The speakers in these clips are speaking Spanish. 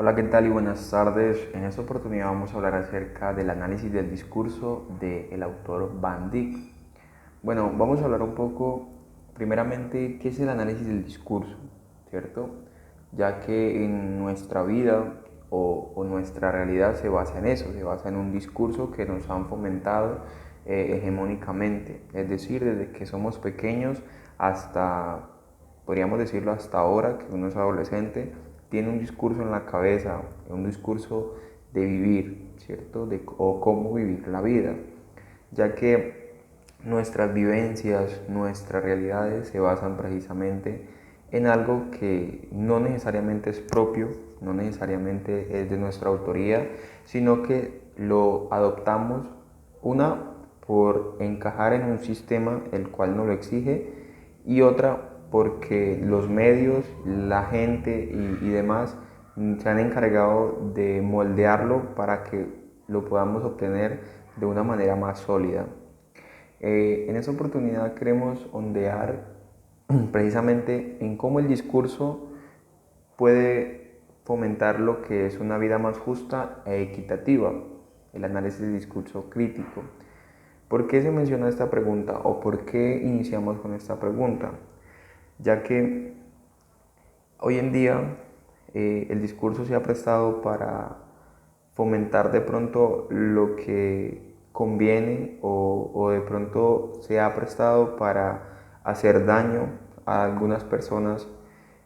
Hola, ¿qué tal y buenas tardes? En esta oportunidad vamos a hablar acerca del análisis del discurso del autor Van Dyck. Bueno, vamos a hablar un poco, primeramente, qué es el análisis del discurso, ¿cierto? Ya que en nuestra vida o nuestra realidad se basa en eso, se basa en un discurso que nos han fomentado hegemónicamente, es decir, desde que somos pequeños hasta, podríamos decirlo, hasta ahora que uno es adolescente, tiene un discurso en la cabeza, un discurso de vivir, ¿cierto? O cómo vivir la vida, ya que nuestras vivencias, nuestras realidades se basan precisamente en algo que no necesariamente es propio, no necesariamente es de nuestra autoría, sino que lo adoptamos, una, por encajar en un sistema el cual nos lo exige, y otra porque los medios, la gente y demás se han encargado de moldearlo para que lo podamos obtener de una manera más sólida. En esta oportunidad queremos ondear precisamente en cómo el discurso puede fomentar lo que es una vida más justa e equitativa, el análisis del discurso crítico. ¿Por qué se menciona esta pregunta o por qué iniciamos con esta pregunta? Ya que hoy en día el discurso se ha prestado para fomentar de pronto lo que conviene o de pronto se ha prestado para hacer daño a algunas personas.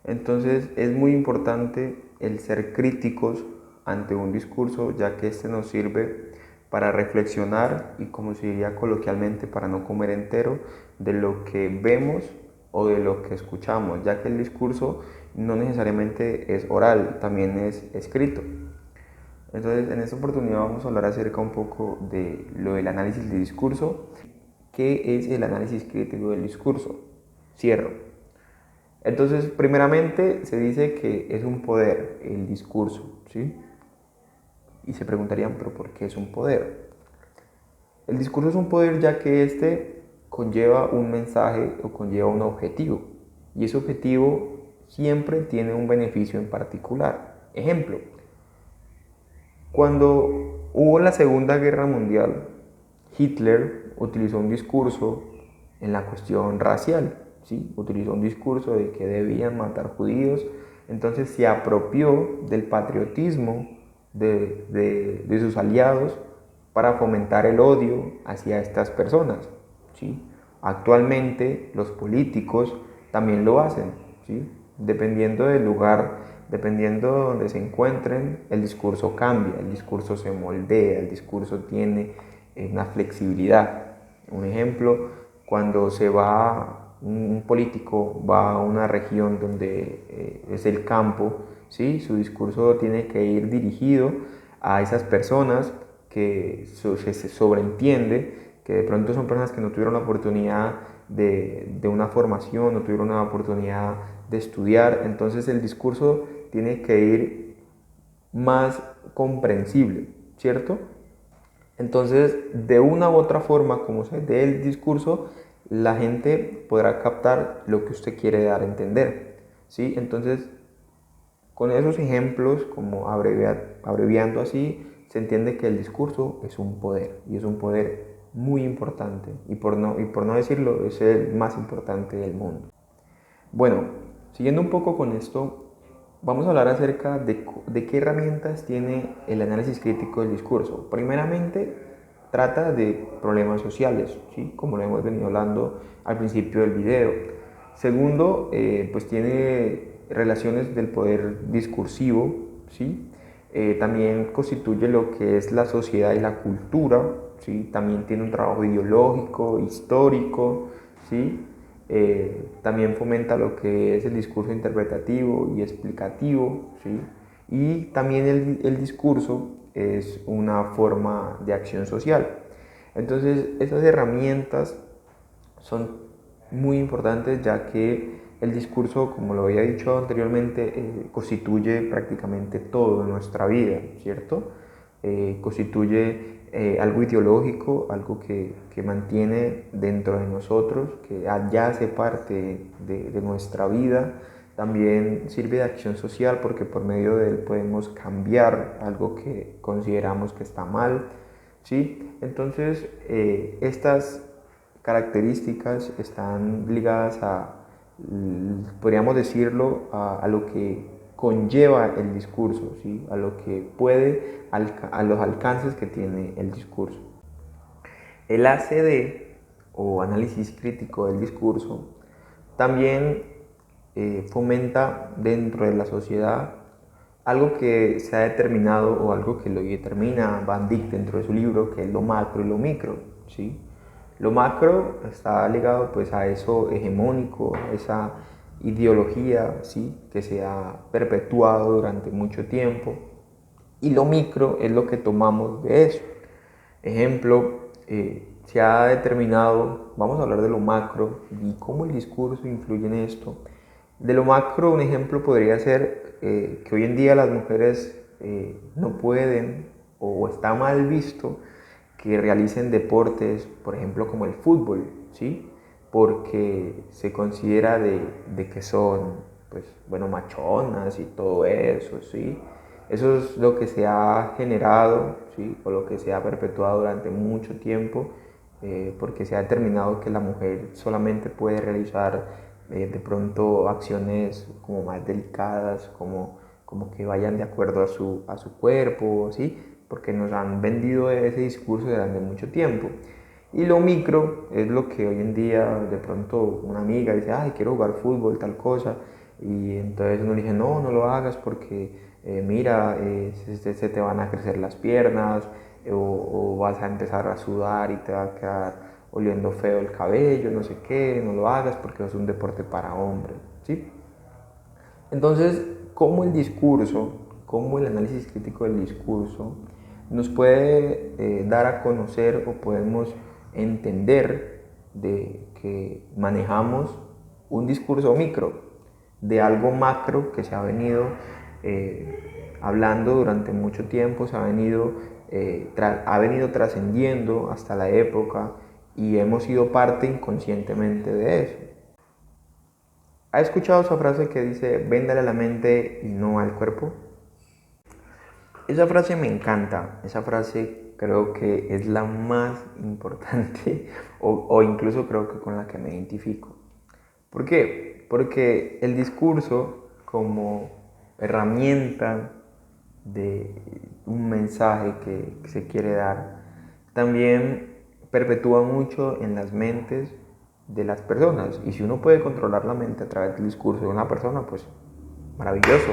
Entonces es muy importante el ser críticos ante un discurso, ya que este nos sirve para reflexionar y, como se diría coloquialmente, para no comer entero de lo que vemos o de lo que escuchamos, ya que el discurso no necesariamente es oral, también es escrito. Entonces, en esta oportunidad vamos a hablar acerca un poco de lo del análisis del discurso. ¿Qué es el análisis crítico del discurso? Cierro. Entonces, primeramente se dice que es un poder el discurso, ¿sí? Y se preguntarían, ¿pero por qué es un poder? El discurso es un poder ya que este conlleva un mensaje o conlleva un objetivo. Y ese objetivo siempre tiene un beneficio en particular. Ejemplo, cuando hubo la Segunda Guerra Mundial, Hitler utilizó un discurso en la cuestión racial, ¿sí? Utilizó un discurso de que debían matar judíos, entonces se apropió del patriotismo de sus aliados para fomentar el odio hacia estas personas, ¿sí? Actualmente los políticos también lo hacen, ¿sí? Dependiendo del lugar, dependiendo de donde se encuentren, el discurso cambia, el discurso se moldea, el discurso tiene una flexibilidad. Un ejemplo, cuando se va, un político va a una región donde es el campo, ¿sí? Su discurso tiene que ir dirigido a esas personas que se sobreentiende que de pronto son personas que no tuvieron la oportunidad de una formación, no tuvieron una oportunidad de estudiar, entonces el discurso tiene que ir más comprensible, ¿cierto? Entonces, de una u otra forma, como se dé el discurso, la gente podrá captar lo que usted quiere dar a entender, ¿sí? Entonces, con esos ejemplos, como abreviando así, se entiende que el discurso es un poder, y es un poder muy importante, y por no decirlo, es el más importante del mundo. Bueno, siguiendo un poco con esto, vamos a hablar acerca de qué herramientas tiene el análisis crítico del discurso. Primeramente, trata de problemas sociales, ¿sí? Como lo hemos venido hablando al principio del video. Segundo, pues tiene relaciones del poder discursivo, ¿sí? También constituye lo que es la sociedad y la cultura, ¿sí? También tiene un trabajo ideológico, histórico, ¿sí? También fomenta lo que es el discurso interpretativo y explicativo, ¿sí? Y también el discurso es una forma de acción social. Entonces, esas herramientas son muy importantes, ya que el discurso, como lo había dicho anteriormente, constituye prácticamente todo en nuestra vida, ¿cierto? Constituye algo ideológico, algo que mantiene dentro de nosotros, que ya hace parte de nuestra vida, También sirve de acción social porque por medio de él podemos cambiar algo que consideramos que está mal, ¿sí? Entonces, estas características están ligadas podríamos decirlo, a lo que conlleva el discurso, ¿sí? A lo que puede, a los alcances que tiene el discurso. El ACD, o análisis crítico del discurso, también fomenta dentro de la sociedad algo que se ha determinado o algo que lo determina Van Dyck dentro de su libro, que es lo macro y lo micro, ¿sí? Lo macro está ligado pues a eso hegemónico, esa ideología, ¿sí? Que se ha perpetuado durante mucho tiempo, y lo micro es lo que tomamos de eso. Ejemplo, se ha determinado, vamos a hablar de lo macro y cómo el discurso influye en esto. De lo macro, un ejemplo podría ser que hoy en día las mujeres no pueden o está mal visto que realicen deportes, por ejemplo, como el fútbol, ¿sí? Porque se considera de que son, pues, bueno, machonas y todo eso, ¿sí? Eso es lo que se ha generado, ¿sí? O lo que se ha perpetuado durante mucho tiempo, porque se ha determinado que la mujer solamente puede realizar de pronto acciones como más delicadas, como que vayan de acuerdo a su cuerpo, ¿sí? Porque nos han vendido ese discurso durante mucho tiempo. Y lo micro es lo que hoy en día de pronto una amiga dice, ay, quiero jugar fútbol, tal cosa, y entonces uno le dice, no, no lo hagas porque mira, se te van a crecer las piernas, o vas a empezar a sudar y te va a quedar oliendo feo el cabello, no sé qué, no lo hagas porque es un deporte para hombres, ¿sí? Entonces, ¿cómo el discurso, cómo el análisis crítico del discurso nos puede dar a conocer o podemos entender de que manejamos un discurso micro de algo macro que se ha venido hablando durante mucho tiempo, ha venido trascendiendo hasta la época y hemos sido parte inconscientemente de eso? ¿Ha escuchado esa frase que dice, véndale a la mente y no al cuerpo? Esa frase me encanta, esa frase creo que es la más importante o incluso creo que con la que me identifico. ¿Por qué? Porque el discurso como herramienta de un mensaje que se quiere dar también perpetúa mucho en las mentes de las personas, y si uno puede controlar la mente a través del discurso de una persona, pues maravilloso,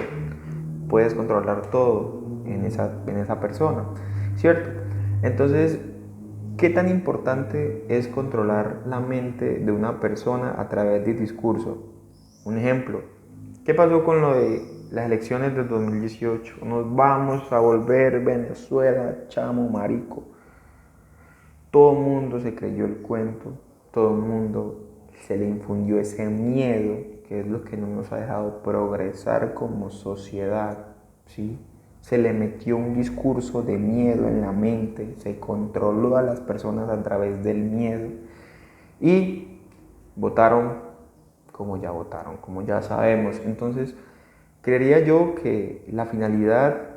puedes controlar todo en esa persona, ¿cierto? Entonces, ¿qué tan importante es controlar la mente de una persona a través del discurso? Un ejemplo, ¿qué pasó con lo de las elecciones del 2018? Nos vamos a volver Venezuela, chamo, marico. Todo el mundo se creyó el cuento, todo el mundo se le infundió ese miedo, que es lo que no nos ha dejado progresar como sociedad, ¿sí? Se le metió un discurso de miedo en la mente, se controló a las personas a través del miedo y votaron como ya sabemos. Entonces, creería yo que la finalidad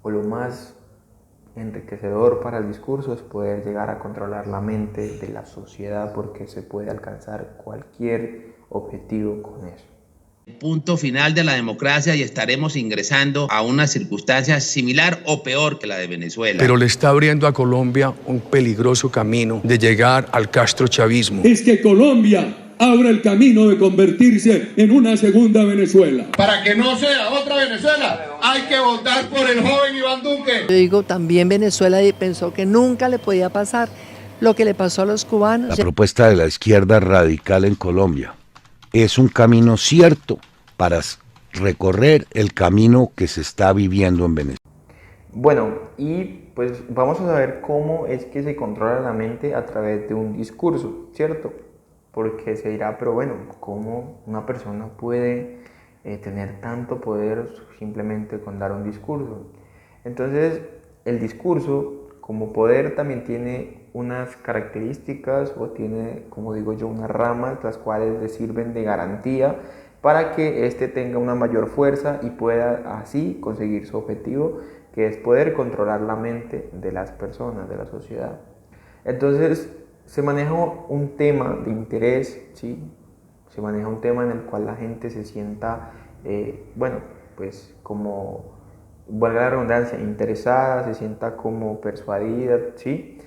o lo más enriquecedor para el discurso es poder llegar a controlar la mente de la sociedad, porque se puede alcanzar cualquier objetivo con eso. Punto final de la democracia y estaremos ingresando a una circunstancia similar o peor que la de Venezuela. Pero le está abriendo a Colombia un peligroso camino de llegar al castrochavismo. Es que Colombia abra el camino de convertirse en una segunda Venezuela. Para que no sea otra Venezuela, hay que votar por el joven Iván Duque. Yo digo, también Venezuela pensó que nunca le podía pasar lo que le pasó a los cubanos. La propuesta de la izquierda radical en Colombia es un camino cierto para recorrer el camino que se está viviendo en Venezuela. Bueno, y pues vamos a saber cómo es que se controla la mente a través de un discurso, ¿cierto? Porque se dirá, pero bueno, ¿cómo una persona puede tener tanto poder simplemente con dar un discurso? Entonces, el discurso como poder también tiene unas características o tiene, como digo yo, unas ramas las cuales le sirven de garantía para que éste tenga una mayor fuerza y pueda así conseguir su objetivo, que es poder controlar la mente de las personas, de la sociedad. Entonces se maneja un tema de interés, ¿sí? Se maneja un tema en el cual la gente se sienta, pues como, valga la redundancia, interesada, se sienta como persuadida, ¿sí?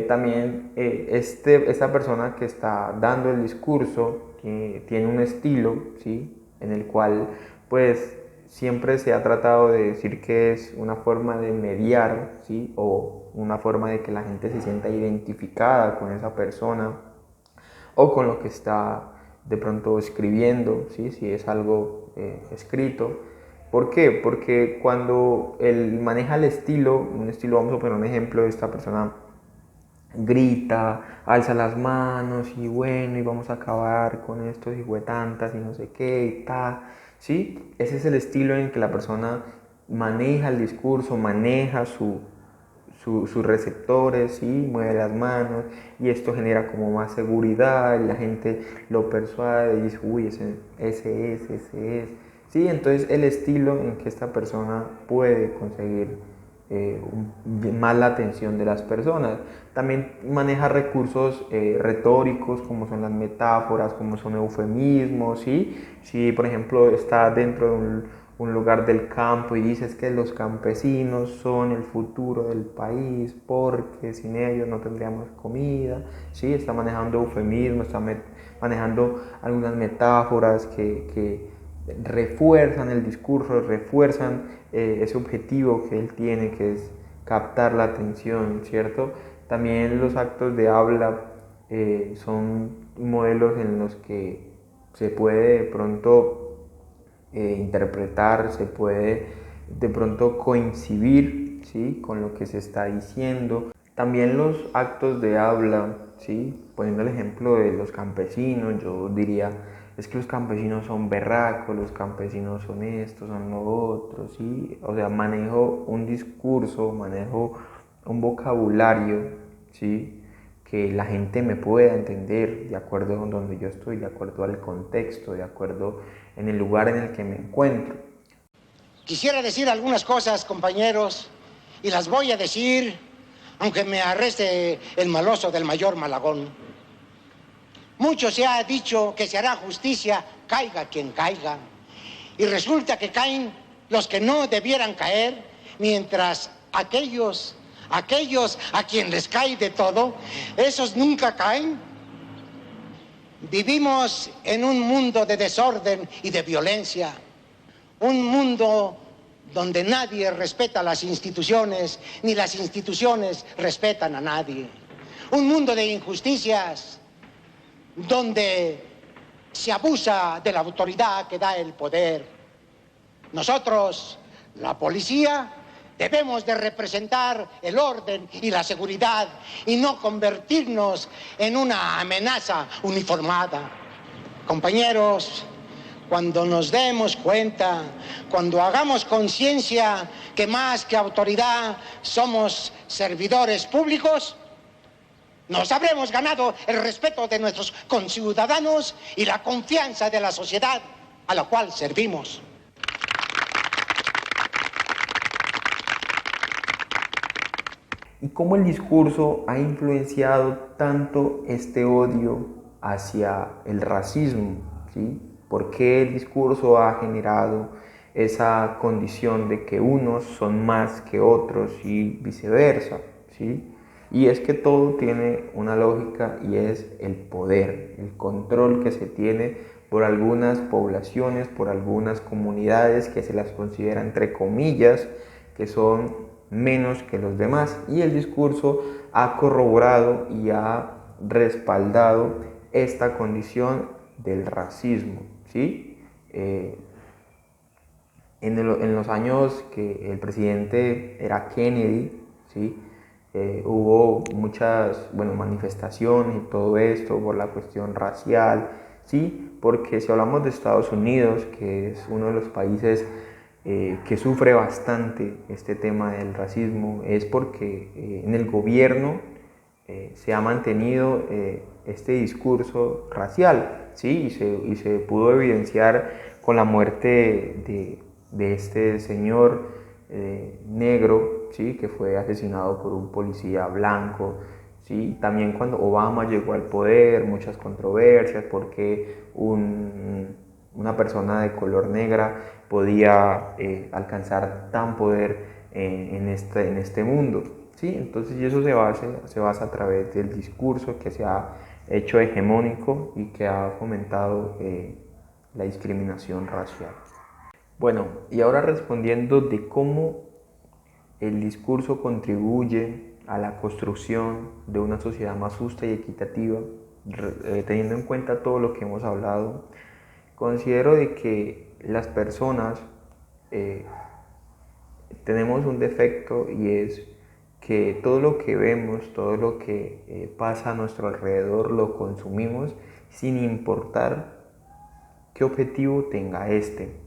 También esta persona que está dando el discurso tiene un estilo, ¿sí? En el cual pues siempre se ha tratado de decir que es una forma de mediar, ¿sí? O una forma de que la gente se sienta identificada con esa persona o con lo que está de pronto escribiendo, ¿sí? Si es algo escrito. ¿Por qué? Porque cuando él maneja el estilo, vamos a poner un ejemplo de esta persona grita, alza las manos y bueno, y vamos a acabar con estos hijuetantas y no sé qué y tal, ¿sí? Ese es el estilo en el que la persona maneja el discurso, maneja sus receptores, ¿sí? Mueve las manos y esto genera como más seguridad y la gente lo persuade y dice, uy, ese es. Sí, entonces el estilo en que esta persona puede conseguir más la atención de las personas. También maneja recursos retóricos como son las metáforas, como son eufemismos, ¿sí? Si por ejemplo está dentro de un lugar del campo y dices que los campesinos son el futuro del país porque sin ellos no tendríamos comida, ¿sí? Está manejando eufemismos, está manejando algunas metáforas que refuerzan el discurso, refuerzan ese objetivo que él tiene, que es captar la atención, ¿cierto? También los actos de habla son modelos en los que se puede de pronto interpretar, se puede de pronto coincidir, ¿sí? Con lo que se está diciendo. También los actos de habla, ¿sí? Poniendo el ejemplo de los campesinos, yo diría, es que los campesinos son berracos, los campesinos son estos, son lo otro, ¿sí? O sea, manejo un discurso, manejo un vocabulario, ¿sí? Que la gente me pueda entender de acuerdo con donde yo estoy, de acuerdo al contexto, de acuerdo en el lugar en el que me encuentro. Quisiera decir algunas cosas, compañeros, y las voy a decir, aunque me arreste el maloso del mayor Malagón. Mucho se ha dicho que se hará justicia, caiga quien caiga. Y resulta que caen los que no debieran caer, mientras aquellos a quien les cae de todo, esos nunca caen. Vivimos en un mundo de desorden y de violencia, un mundo donde nadie respeta las instituciones, ni las instituciones respetan a nadie. Un mundo de injusticias, donde se abusa de la autoridad que da el poder. Nosotros, la policía, debemos de representar el orden y la seguridad y no convertirnos en una amenaza uniformada. Compañeros, cuando nos demos cuenta, cuando hagamos conciencia que más que autoridad somos servidores públicos, nos habremos ganado el respeto de nuestros conciudadanos y la confianza de la sociedad a la cual servimos. ¿Y cómo el discurso ha influenciado tanto este odio hacia el racismo? ¿Sí? ¿Por qué el discurso ha generado esa condición de que unos son más que otros y viceversa? ¿Sí? Y es que todo tiene una lógica y es el poder, el control que se tiene por algunas poblaciones, por algunas comunidades que se las considera entre comillas, que son menos que los demás. Y el discurso ha corroborado y ha respaldado esta condición del racismo, ¿sí? En los años que el presidente era Kennedy, ¿sí? Hubo muchas manifestaciones y todo esto por la cuestión racial, ¿sí? Porque si hablamos de Estados Unidos, que es uno de los países que sufre bastante este tema del racismo, es porque en el gobierno se ha mantenido este discurso racial, ¿sí? Y se pudo evidenciar con la muerte de este señor negro, ¿sí? Que fue asesinado por un policía blanco, ¿sí? También cuando Obama llegó al poder, muchas controversias porque una persona de color negra podía alcanzar tan poder en este mundo, ¿sí? Entonces, y eso se basa a través del discurso que se ha hecho hegemónico y que ha fomentado la discriminación racial. Bueno, y ahora respondiendo de cómo el discurso contribuye a la construcción de una sociedad más justa y equitativa, teniendo en cuenta todo lo que hemos hablado, considero de que las personas tenemos un defecto, y es que todo lo que vemos, todo lo que pasa a nuestro alrededor lo consumimos sin importar qué objetivo tenga este.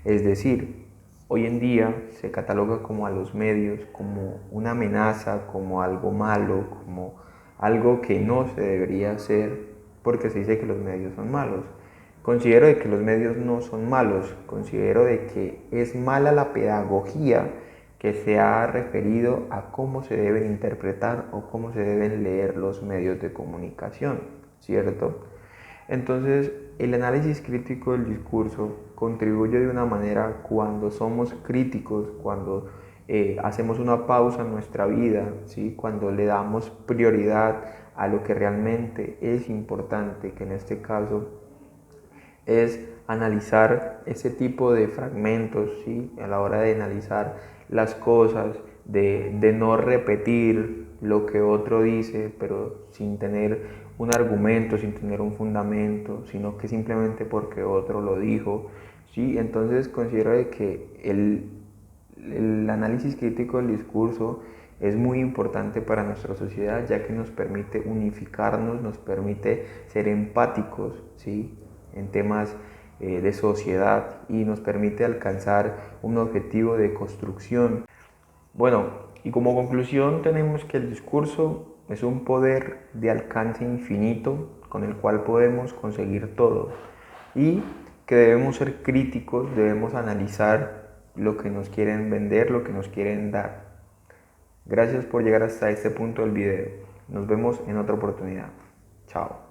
Es decir, hoy en día se cataloga como a los medios como una amenaza, como algo malo, como algo que no se debería hacer porque se dice que los medios son malos. Considero de que los medios no son malos, considero de que es mala la pedagogía que se ha referido a cómo se deben interpretar o cómo se deben leer los medios de comunicación, ¿cierto? Entonces, el análisis crítico del discurso contribuye de una manera cuando somos críticos, cuando hacemos una pausa en nuestra vida, ¿sí? Cuando le damos prioridad a lo que realmente es importante, que en este caso es analizar ese tipo de fragmentos, ¿sí? A la hora de analizar las cosas, de no repetir lo que otro dice, pero sin tener un argumento, sin tener un fundamento, sino que simplemente porque otro lo dijo, ¿sí? Entonces considero de que el análisis crítico del discurso es muy importante para nuestra sociedad, ya que nos permite unificarnos, nos permite ser empáticos, ¿sí? En temas de sociedad, y nos permite alcanzar un objetivo de construcción. Bueno, y como conclusión tenemos que el discurso es un poder de alcance infinito con el cual podemos conseguir todo, y que debemos ser críticos, debemos analizar lo que nos quieren vender, lo que nos quieren dar. Gracias por llegar hasta este punto del video. Nos vemos en otra oportunidad. Chao.